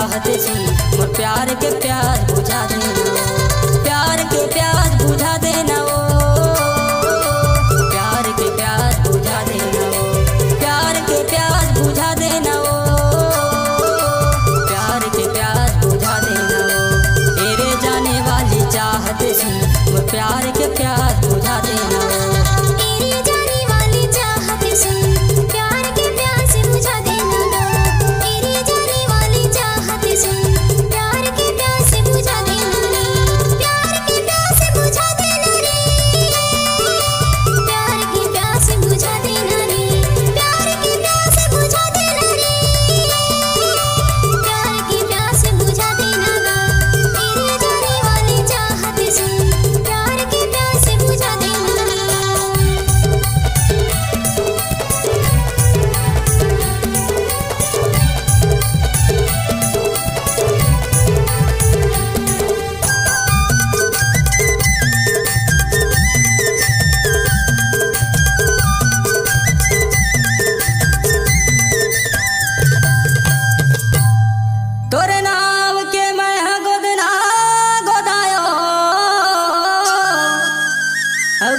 चाहते सुन मोर प्यार के प्यास बुझा देना, प्यार के प्यास बुझा देना ओ, प्यार के प्यास बुझा देना ओ, प्यार के प्यास बुझा देना ओ, प्यार के प्यास बुझा देना ओ, तेरे जाने वाली चाहते सुन मोर प्यार के प्यास बुझा देना ओ।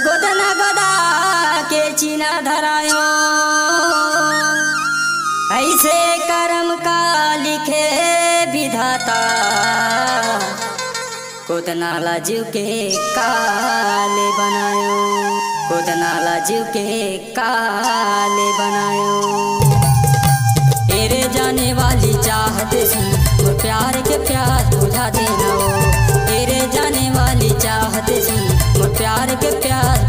गोदना गोदा के चीना धरायो, ऐसे कर्म का लिखे विधाता, गोदना लाजू के काले बनायो, गोदना लाजू के काले बनायो। तेरे जाने वाली चाहते सुन मोर प्यार के प्यास बुझा देना ओ, तेरे जाने वाली चाहते सुन मोर प्यार के प्यास